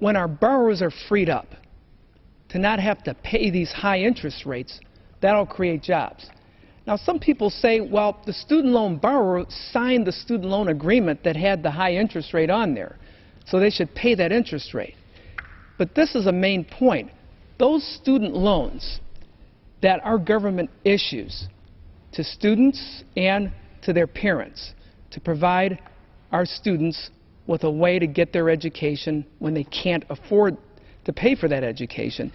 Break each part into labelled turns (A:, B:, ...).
A: when our borrowers are freed up to not have to pay these high interest rates, that'll create jobs. Now, some people say, well, the student loan borrower signed the student loan agreement that had the high interest rate on there, so they should pay that interest rate. But this is a main point. Those student loans that our government issues to students and to their parents to provide our students with a way to get their education when they can't afford to pay for that education.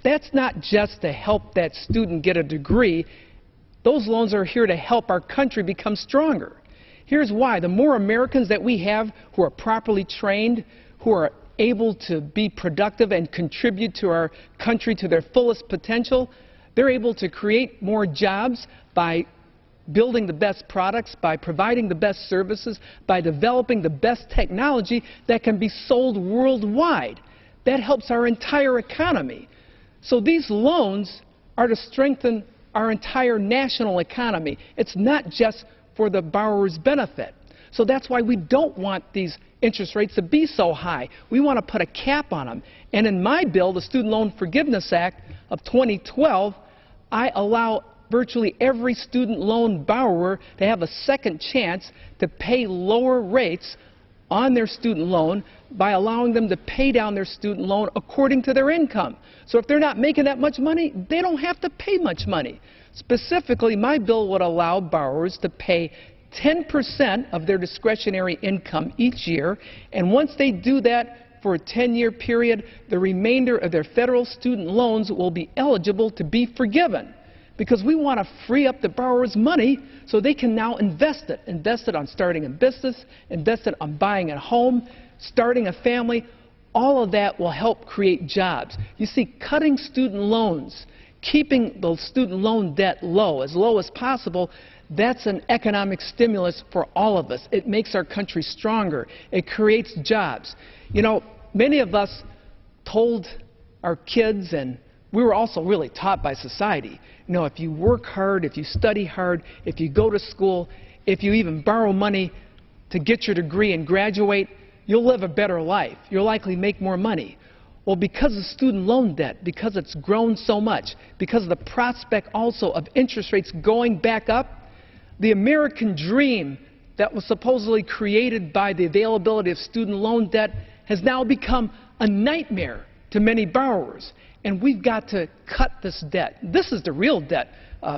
A: That's not just to help that student get a degree. Those loans are here to help our country become stronger. Here's why. The more Americans that we have who are properly trained, who are able to be productive and contribute to our country to their fullest potential, they're able to create more jobs by building the best products, by providing the best services, by developing the best technology that can be sold worldwide. That helps our entire economy. So these loans are to strengthen our entire national economy. It's not just for the borrower's benefit. So that's why we don't want these interest rates to be so high. We want to put a cap on them. And in my bill, the Student Loan Forgiveness Act of 2012, I allow virtually every student loan borrower to have a second chance to pay lower rates on their student loan by allowing them to pay down their student loan according to their income. So if they're not making that much money, they don't have to pay much money. Specifically, my bill would allow borrowers to pay 10% of their discretionary income each year, and once they do that for a 10-year period, the remainder of their federal student loans will be eligible to be forgiven. Because we want to free up the borrower's money so they can now invest it on starting a business, invest it on buying a home, starting a family. All of that will help create jobs. You see, cutting student loans, keeping the student loan debt low as possible, that's an economic stimulus for all of us. It makes our country stronger. It creates jobs. You know, many of us told our kids, and we were also really taught by society, you know, if you work hard, if you study hard, if you go to school, if you even borrow money to get your degree and graduate, you'll live a better life. You'll likely make more money. Well, because of student loan debt, because it's grown so much, because of the prospect also of interest rates going back up, the American dream that was supposedly created by the availability of student loan debt has now become a nightmare to many borrowers. And we've got to cut this debt. This is the real debt,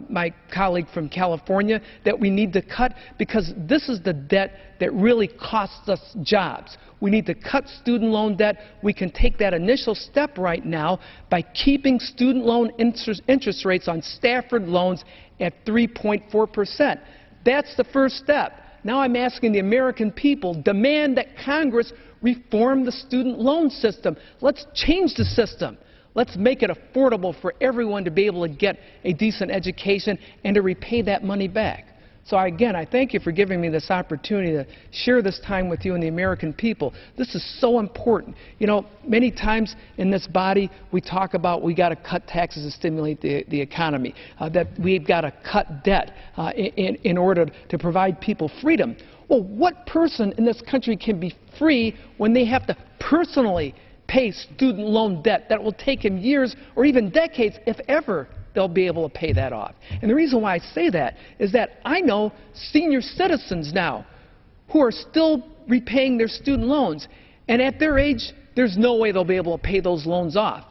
A: my colleague from California, that we need to cut, because this is the debt that really costs us jobs. We need to cut student loan debt. We can take that initial step right now by keeping student loan interest rates on Stafford loans at 3.4%. That's the first step. Now I'm asking the American people, demand that Congress reform the student loan system. Let's change the system. Let's make it affordable for everyone to be able to get a decent education and to repay that money back. So again, I thank you for giving me this opportunity to share this time with you and the American people. This is so important. You know, many times in this body we talk about we got to cut taxes to stimulate the economy, that we've got to cut debt in order to provide people freedom. Well, what person in this country can be free when they have to personally pay student loan debt that will take him years or even decades, if ever they'll be able to pay that off? And the reason why I say that is that I know senior citizens now who are still repaying their student loans, and at their age, there's no way they'll be able to pay those loans off.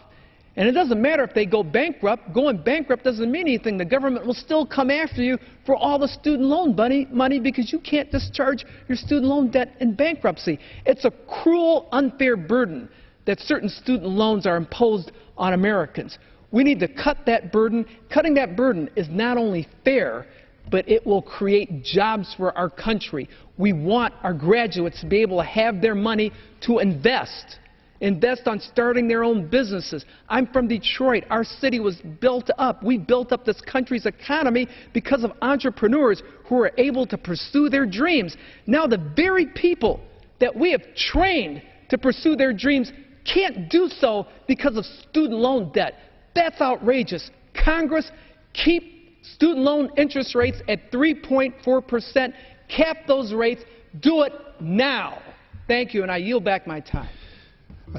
A: And it doesn't matter if they go bankrupt. Going bankrupt doesn't mean anything. The government will still come after you for all the student loan money because you can't discharge your student loan debt in bankruptcy. It's a cruel, unfair burden that certain student loans are imposed on Americans. We need to cut that burden. Cutting that burden is not only fair, but it will create jobs for our country. We want our graduates to be able to have their money to invest on starting their own businesses. I'm from Detroit. Our city was built up. We built up this country's economy because of entrepreneurs who were able to pursue their dreams. Now the very people that we have trained to pursue their dreams can't do so because of student loan debt. That's outrageous. Congress, keep student loan interest rates at 3.4%. Cap those rates. Do it now. Thank you, and I yield back my time.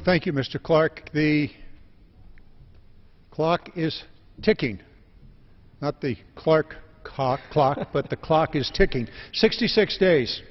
B: Thank you, Mr. Clarke. The clock is ticking. Not the Clarke clock, but the clock is ticking. 66 days.